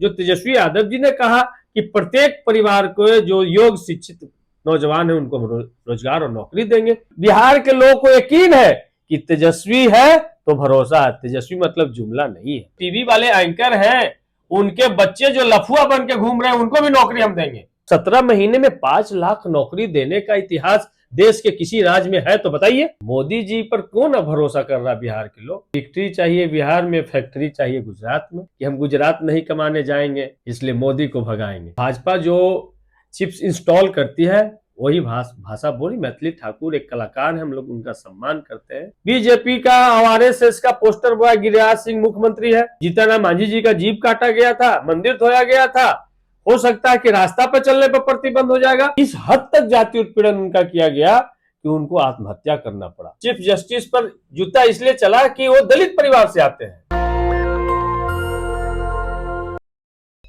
जो तेजस्वी यादव जी ने कहा कि प्रत्येक परिवार को जो योग्य शिक्षित नौजवान है उनको रोजगार और नौकरी देंगे। बिहार के लोगों को यकीन है कि तेजस्वी है तो भरोसा है। तेजस्वी मतलब जुमला नहीं है। टीवी वाले एंकर हैं, उनके बच्चे जो लफुआ बन के घूम रहे हैं उनको भी नौकरी हम देंगे। 17 महीने में 5 लाख नौकरी देने का इतिहास देश के किसी राज्य में है तो बताइए। मोदी जी पर कौन भरोसा कर रहा बिहार के लोग। फैक्ट्री चाहिए बिहार में, फैक्ट्री चाहिए गुजरात में, कि हम गुजरात नहीं कमाने जाएंगे इसलिए मोदी को भगाएंगे। भाजपा जो चिप्स इंस्टॉल करती है वही भाषा बोली। मैथिली ठाकुर एक कलाकार है, हम लोग उनका सम्मान करते हैं। बीजेपी का और आरएसएस का पोस्टर बॉय गिरिराज सिंह मुख्यमंत्री है। जीतनराम मांझी जी का जीप काटा गया था, मंदिर धोया गया था, हो सकता है कि रास्ता पर चलने पर प्रतिबंध हो जाएगा। इस हद तक जाति उत्पीड़न उनका किया गया कि उनको आत्महत्या करना पड़ा। चीफ जस्टिस पर जूता इसलिए चला कि वो दलित परिवार से आते हैं।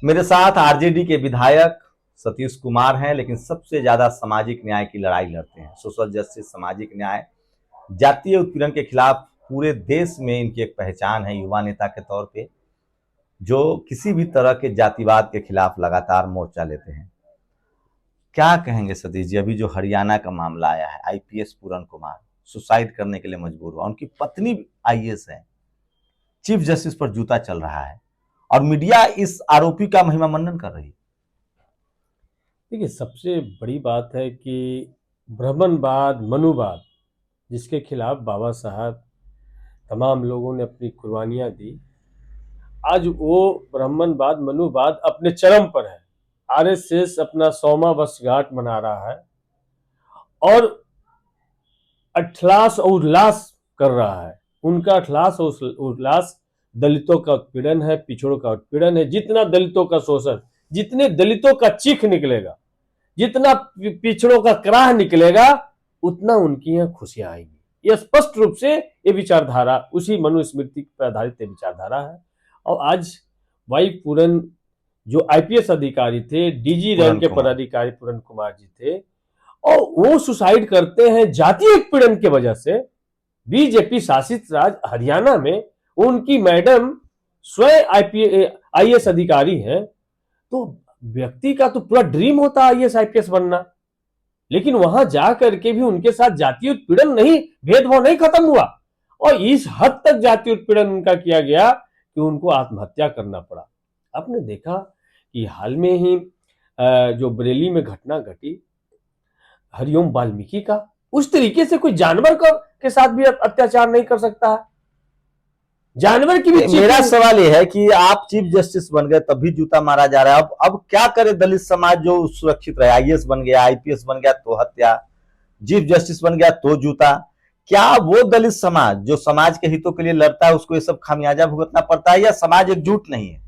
मेरे साथ आरजेडी के विधायक सतीश कुमार हैं, लेकिन सबसे ज्यादा सामाजिक न्याय की लड़ाई लड़ते हैं। सोशल जस्टिस, सामाजिक न्याय, जातीय उत्पीड़न के खिलाफ पूरे देश में इनकी एक पहचान है। युवा नेता के तौर पे जो किसी भी तरह के जातिवाद के खिलाफ लगातार मोर्चा लेते हैं। क्या कहेंगे सतीश जी, अभी जो हरियाणा का मामला आया है, आईपीएस पूरन कुमार सुसाइड करने के लिए मजबूर हुआ, उनकी पत्नी आईएएस है, चीफ जस्टिस पर जूता चल रहा है और मीडिया इस आरोपी का महिमा मंडन कर रही है। देखिए, सबसे बड़ी बात है कि ब्राह्मणवाद, मनुवाद, जिसके खिलाफ बाबा साहब तमाम लोगों ने अपनी कुर्बानियां दी, आज वो ब्राह्मणवाद, मनुवाद अपने चरम पर है। आरएसएस अपना 100वां वर्षगांठ मना रहा है और अठलास और उल्लास कर रहा है। उनका अठलास और उल्लास दलितों का उत्पीड़न है, पिछड़ों का उत्पीड़न है। जितना दलितों का शोषण, जितने दलितों का चीख निकलेगा, जितना पिछड़ों का कराह निकलेगा, उतना उनकी यहाँ खुशियां आएंगी। यह स्पष्ट रूप से ये विचारधारा उसी मनुस्मृति पर आधारित विचारधारा है। और आज वाई पूरन जो आईपीएस अधिकारी थे, डीजी रैंक के पदाधिकारी पूरन कुमार जी थे, और वो सुसाइड करते हैं जातीय उत्पीड़न की वजह से। बीजेपी शासित राज्य हरियाणा में उनकी मैडम स्वयं आईएएस अधिकारी है, तो व्यक्ति का तो पूरा ड्रीम होता है आईएएस आईपीएस बनना, लेकिन वहां जाकर के भी उनके साथ जातीय उत्पीड़न नहीं, भेदभाव नहीं खत्म हुआ और इस हद तक जातीय उत्पीड़न उनका किया गया कि उनको आत्महत्या करना पड़ा। आपने देखा कि हाल में ही जो बरेली में घटना घटी हरिओम वाल्मीकि का, उस तरीके से कोई जानवर के साथ भी अत्याचार नहीं कर सकता है। जानवर की भी। मेरा सवाल यह है कि आप चीफ जस्टिस बन गए तब भी जूता मारा जा रहा है। अब क्या करे दलित समाज जो सुरक्षित रहे? आईएएस बन गया, आईपीएस बन गया तो हत्या, चीफ जस्टिस बन गया तो जूता। क्या वो दलित समाज जो समाज के हितों के लिए लड़ता है उसको ये सब खामियाजा भुगतना पड़ता है, या समाज एकजुट नहीं है?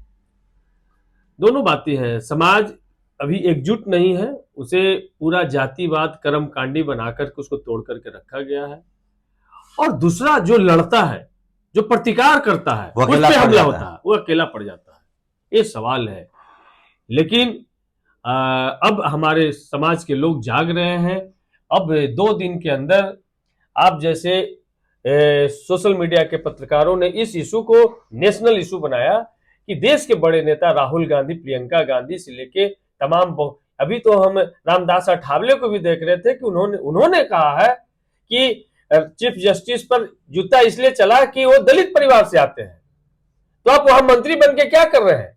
दोनों बातें हैं। समाज अभी एकजुट नहीं है, उसे पूरा जातिवाद कर्मकांडी बनाकर के उसको तोड़ करके रखा गया है। और दूसरा जो लड़ता है, जो प्रतिकार करता है, उस पे हमला होता है, वो अकेला पड़ जाता है। ये सवाल है। लेकिन अब हमारे समाज के लोग जाग रहे हैं। अब 2 दिन के अंदर आप जैसे सोशल मीडिया के पत्रकारों ने इस इशू को नेशनल इशू बनाया कि देश के बड़े नेता राहुल गांधी, प्रियंका गांधी से लेके तमाम, अभी तो हम रामदास अठावले को भी देख रहे थे कि उन्होंने कहा है कि चीफ जस्टिस पर जूता इसलिए चला कि वो दलित परिवार से आते हैं, तो आप वहां मंत्री बन के क्या कर रहे हैं?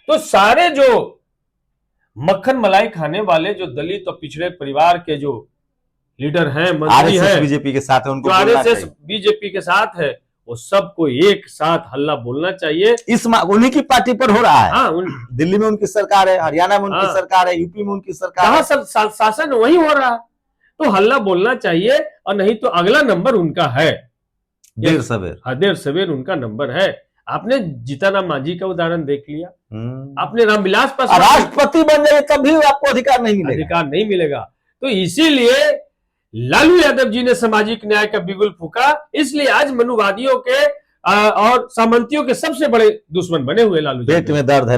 तो सारे जो मक्खन मलाई खाने वाले जो दलित और पिछड़े परिवार के जो लीडर हैं, मंत्री हैं, बीजेपी के साथ है, उनको आरएसएस बीजेपी के साथ है, वो सबको एक साथ हल्ला बोलना चाहिए। उन्हीं की पार्टी पर हो रहा है। हाँ, दिल्ली में उनकी सरकार है, हरियाणा में उनकी सरकार है, यूपी में उनकी सरकार है, जहां शासन वही हो रहा है, तो हल्ला बोलना चाहिए। और नहीं तो अगला नंबर उनका है, देर सवेर। देर सवेर उनका नंबर है। आपने जीतनराम मांझी का उदाहरण देख लिया, आपने रामविलास पासवान राष्ट्रपति बन जाए तब भी आपको अधिकार नहीं मिलेगा। तो इसीलिए लालू यादव जी ने सामाजिक न्याय का बिगुल फूका। इसलिए आज मनुवादियों के और सामंतियों के सबसे बड़े दुश्मन बने हुए लालू यादव। पेट में दर्द है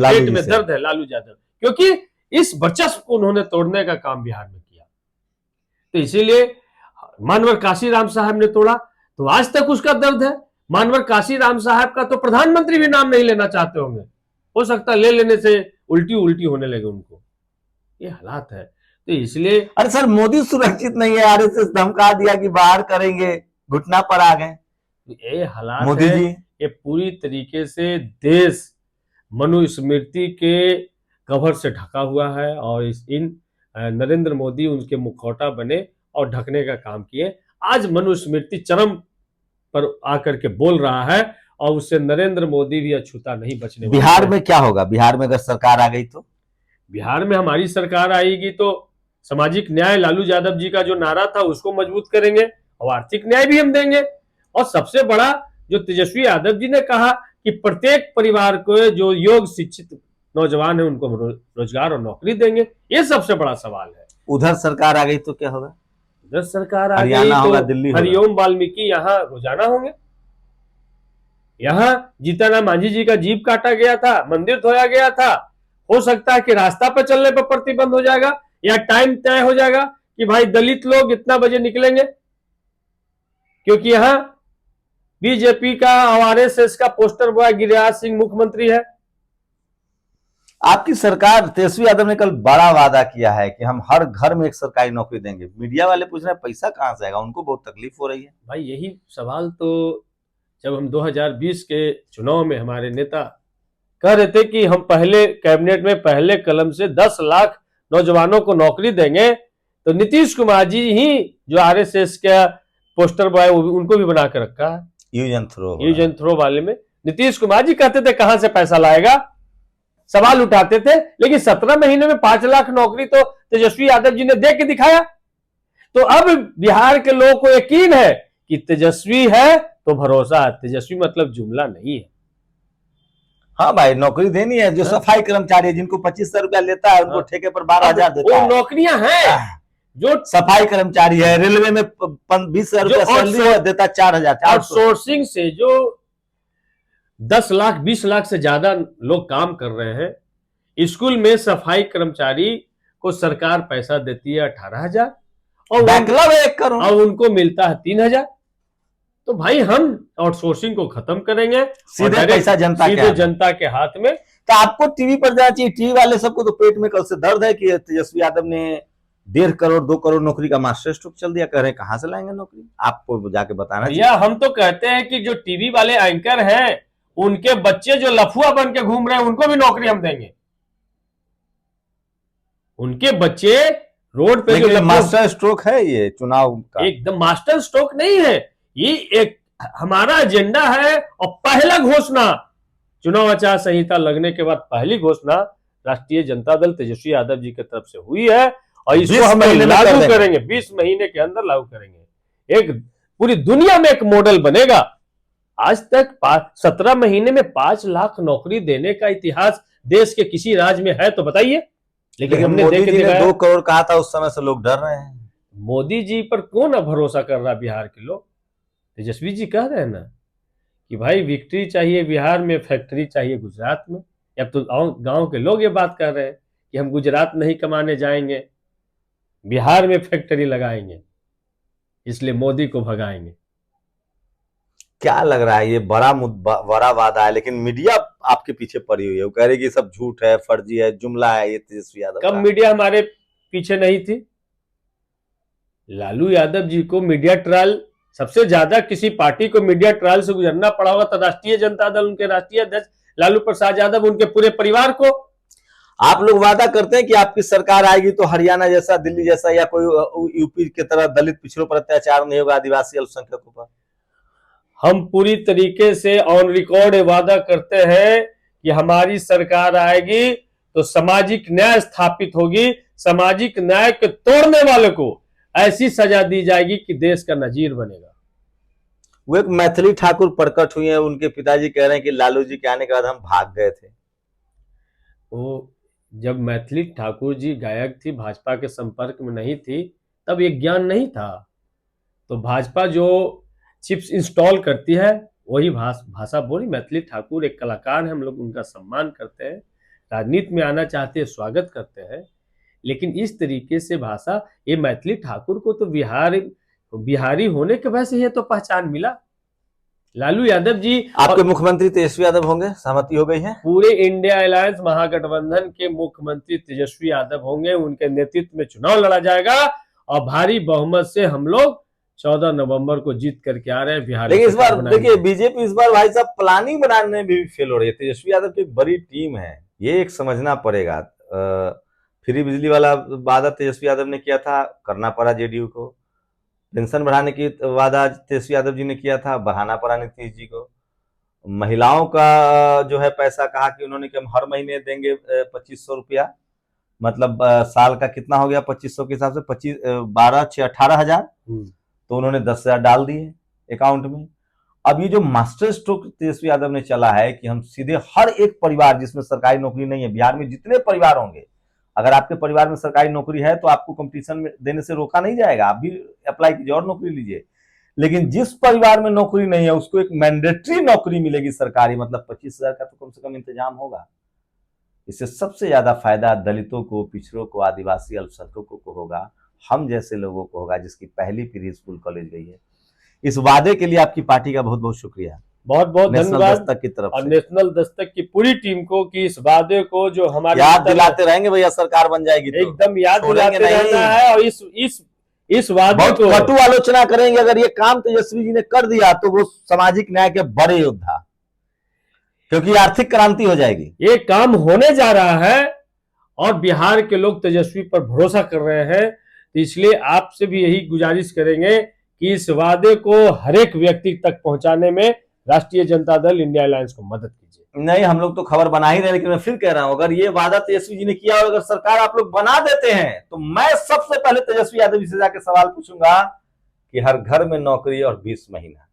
लालू यादव, क्योंकि इस वर्चस्व को उन्होंने तोड़ने का काम बिहार में किया। तो इसीलिए मानवर काशीराम साहब ने तोड़ा, तो आज तक उसका दर्द है। मानवर काशीराम साहब का तो प्रधानमंत्री भी नाम नहीं लेना चाहते होंगे। हो सकता है ले लेने से उल्टी उल्टी होने लगे उनको। ये हालात है, तो इसलिए अरे सर, मोदी सुरक्षित नहीं है, आरएसएस धमका दिया कि बाहर करेंगे, घुटना पर आ गए ये हालात मोदी है। जी। ये पूरी तरीके से देश मनुस्मृति के कवर से ढका हुआ है और नरेंद्र मोदी उनके मुखौटा बने और ढकने का काम किए। आज मनुस्मृति चरम पर आकर के बोल रहा है और उससे नरेंद्र मोदी भी अछूता नहीं बचने वाले बिहार हैं। में क्या होगा? बिहार में अगर सरकार आ गई तो? बिहार में हमारी सरकार आएगी तो सामाजिक न्याय, लालू यादव जी का जो नारा था उसको मजबूत करेंगे और आर्थिक न्याय भी हम देंगे। और सबसे बड़ा जो तेजस्वी यादव जी ने कहा कि प्रत्येक परिवार को जो योग्य शिक्षित नौजवान है उनको रोजगार और नौकरी देंगे, ये सबसे बड़ा सवाल है। उधर सरकार आ गई तो क्या होगा? उधर सरकार आ गई हरियाणा होगा, तो दिल्ली होगा। हरिओम वाल्मीकि यहाँ रोजाना होंगे। यहाँ जीतनराम मांझी जी का जीप काटा गया था, मंदिर धोया गया था। हो सकता है कि रास्ता पर चलने पर प्रतिबंध हो जाएगा या टाइम तय हो जाएगा कि भाई दलित लोग इतना बजे निकलेंगे, क्योंकि यहाँ बीजेपी का और आरएसएस का पोस्टर बॉय गिरिराज सिंह मुख्यमंत्री है। आपकी सरकार, तेजस्वी यादव ने कल बड़ा वादा किया है कि हम हर घर में एक सरकारी नौकरी देंगे। मीडिया वाले पूछ रहे हैं पैसा कहां से आएगा, उनको बहुत तकलीफ हो रही है। भाई यही सवाल तो जब हम 2020 के चुनाव में हमारे नेता कह रहे थे कि हम पहले कैबिनेट में पहले कलम से 10 लाख नौजवानों को नौकरी देंगे, तो नीतीश कुमार जी ही जो आरएसएस का पोस्टर बॉय उनको भी बना के रखा है। यूज एंड थ्रो वाले में नीतीश कुमार जी कहते थे कहां से पैसा लाएगा, सवाल उठाते थे, लेकिन 17 महीने में 5 लाख नौकरी तो तेजस्वी यादव जी ने दे के दिखाया। तो अब बिहार के लोगों को यकीन है कि तेजस्वी है तो भरोसा है। तेजस्वी मतलब जुमला नहीं है। हाँ भाई, नौकरी देनी है। जो सफाई कर्मचारी है, जिनको 2500 रुपया लेता है, उनको ठेके पर 12,000 देता है। वो नौकरियां हैं। जो सफाई कर्मचारी है, रेलवे में 20,000 रुपया सैलरी देता, 4,000। आउटसोर्सिंग से जो 10 लाख 20 लाख से ज्यादा लोग काम कर रहे हैं। स्कूल में सफाई कर्मचारी को सरकार पैसा देती है 18,000 और बैकलॉग 1 करोड़ और उनको मिलता है 3,000। तो भाई हम आउटसोर्सिंग को खत्म करेंगे, सीधे पैसा जनता के हाथ में। तो आपको टीवी पर जाना चाहिए। टीवी वाले सबको तो पेट में कल से दर्द है कि तेजस्वी यादव ने 1.5 करोड़ 2 करोड़ नौकरी का मास्टर स्ट्रोक चल दिया। कह रहे हैं कहां से लाएंगे नौकरी, आपको जाके बताना चाहिए। भैया हम तो कहते हैं कि जो टीवी वाले एंकर हैं उनके बच्चे जो लफुआ बन के घूम रहे हैं उनको भी नौकरी हम देंगे। उनके बच्चे रोड पे जो मास्टर स्ट्रोक है ये चुनाव का, एकदम मास्टर स्ट्रोक नहीं है। ये एक हमारा एजेंडा है और पहला घोषणा चुनाव आचार संहिता लगने के बाद पहली घोषणा राष्ट्रीय जनता दल तेजस्वी यादव जी की तरफ से हुई है और इसको हम लागू करेंगे। 20 महीने के अंदर लागू करेंगे। एक पूरी दुनिया में एक मॉडल बनेगा। आज तक 17 महीने में 5 लाख नौकरी देने का इतिहास देश के किसी राज्य में है तो बताइए। लेकिन हमने मोदी जी ने 2 करोड़ कहा था, उस समय से लोग डर रहे हैं। मोदी जी पर कौन भरोसा कर रहा बिहार के लोग? तेजस्वी जी कह रहे हैं ना कि भाई विक्ट्री चाहिए बिहार में, फैक्ट्री चाहिए गुजरात में। अब तो गांव के लोग ये बात कर रहे हैं कि हम गुजरात नहीं कमाने जाएंगे, बिहार में फैक्ट्री लगाएंगे, इसलिए मोदी को भगाएंगे। क्या लग रहा है ये बड़ा वादा है, लेकिन मीडिया आपके पीछे पड़ी हुई है। वो कह रही है कि सब झूठ है, फर्जी है, जुमला है ये तेजस्वी यादव। कब मीडिया हमारे पीछे नहीं थी? लालू यादव जी को मीडिया ट्रायल, सबसे ज्यादा किसी पार्टी को मीडिया ट्रायल से गुजरना पड़ा होगा तो राष्ट्रीय जनता दल, उनके राष्ट्रीय अध्यक्ष लालू प्रसाद यादव, उनके पूरे परिवार को। आप लोग वादा करते हैं कि आपकी सरकार आएगी तो हरियाणा जैसा, दिल्ली जैसा या कोई यूपी की तरह दलित पिछड़ों पर अत्याचार नहीं होगा, आदिवासी अल्पसंख्यकों पर। हम पूरी तरीके से ऑन रिकॉर्ड वादा करते हैं कि हमारी सरकार आएगी तो सामाजिक न्याय स्थापित होगी। सामाजिक न्याय के तोड़ने वाले को ऐसी सजा दी जाएगी कि देश का नजीर बनेगा। वो एक मैथिली ठाकुर प्रकट हुई है, उनके पिताजी कह रहे हैं कि लालू जी के आने के बाद हम भाग गए थे। वो जब मैथिली ठाकुर जी गायक थी, भाजपा के संपर्क में नहीं थी, तब ये ज्ञान नहीं था। तो भाजपा जो चिप्स इंस्टॉल करती है वही भाषा बोली। मैथिली ठाकुर एक कलाकार है, हम लोग उनका सम्मान करते हैं, राजनीति में आना चाहते हैं, स्वागत करते हैं, लेकिन इस तरीके से भाषा, ये मैथिली ठाकुर को तो बिहारी होने के वजह से ये तो पहचान मिला। लालू यादव जी आपके मुख्यमंत्री तेजस्वी यादव होंगे, सहमति हो गई है? पूरे इंडिया अलायंस महागठबंधन के मुख्यमंत्री तेजस्वी यादव होंगे, उनके नेतृत्व में चुनाव लड़ा जाएगा और भारी बहुमत से हम लोग 14 नवंबर को जीत करके आ रहे हैं बिहार। लेकिन इस बार देखिए बीजेपी इस बार भाई साहब प्लानिंग बनाने में भी फेल हो रही है। तेजस्वी यादव की एक बड़ी टीम है, ये एक समझना पड़ेगा। फ्री बिजली वाला वादा तेजस्वी यादव ने किया था, करना पड़ा जेडीयू को। पेंशन बढ़ाने की वादा तेजस्वी यादव जी ने किया था, बढ़ाना पड़ा नीतीश जी को। महिलाओं का जो है पैसा कहा कि उन्होंने कि हम हर महीने देंगे 2500 रुपया, मतलब साल का कितना हो गया 2500 के हिसाब से 18,000, तो उन्होंने 10,000 डाल दिए अकाउंट में। अब ये जो मास्टर स्ट्रोक तेजस्वी यादव ने चला है कि हम सीधे हर एक परिवार जिसमें सरकारी नौकरी नहीं है, बिहार में जितने परिवार होंगे, अगर आपके परिवार में सरकारी नौकरी है तो आपको कंपटीशन में देने से रोका नहीं जाएगा, आप भी अप्लाई कीजिए और नौकरी लीजिए। लेकिन जिस परिवार में नौकरी नहीं है उसको एक मैंडेटरी नौकरी मिलेगी सरकारी, मतलब 25,000 का तो कम से कम इंतजाम होगा। इससे सबसे ज्यादा फायदा दलितों को, पिछड़ों को, आदिवासी अल्पसंख्यकों को होगा, हम जैसे लोगों को होगा जिसकी पहली पीढ़ी स्कूल कॉलेज गई है। इस वादे के लिए आपकी पार्टी का बहुत बहुत शुक्रिया, बहुत बहुत धन्यवाद दस्तक की तरफ और से। नेशनल दस्तक की पूरी टीम को कि इस वादे को जो हमारे याद दिलाते रहेंगे भैया, सरकार बन जाएगी तो एकदम याद दिलाते रहना है। और इस वादे बहुत को कटु आलोचना करेंगे। अगर ये काम तेजस्वी जी ने कर दिया तो वो सामाजिक न्याय के बड़े योद्धा, क्योंकि आर्थिक क्रांति हो जाएगी। ये काम होने जा रहा है और बिहार के लोग तेजस्वी पर भरोसा कर रहे हैं, तो इसलिए आपसे भी यही गुजारिश करेंगे कि इस वादे को हर एक व्यक्ति तक पहुंचाने में राष्ट्रीय जनता दल इंडिया अलायंस को मदद कीजिए। नहीं, हम लोग तो खबर बना ही रहे, लेकिन मैं फिर कह रहा हूं, अगर ये वादा तेजस्वी जी ने किया और अगर सरकार आप लोग बना देते हैं तो मैं सबसे पहले तेजस्वी यादव जी से जाकर सवाल पूछूंगा कि हर घर में नौकरी और 20 महीना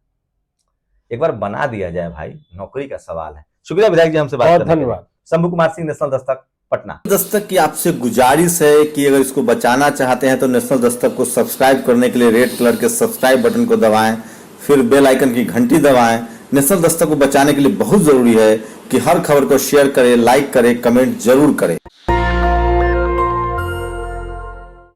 एक बार बना दिया जाए भाई, नौकरी का सवाल है। शुक्रिया विधायक जी हमसे बात करने के लिए। धन्यवाद। शंभू कुमार सिंह, नेशनल दस्तक, पटना। दस्तक की आपसे गुजारिश है कि अगर इसको बचाना चाहते हैं तो नेशनल दस्तक को सब्सक्राइब करने के लिए रेड कलर के सब्सक्राइब बटन को दबाएं, फिर बेल आइकन की घंटी दबाएं। नेशनल दस्तक को बचाने के लिए बहुत जरूरी है कि हर खबर को शेयर करें, लाइक करें, कमेंट जरूर करें।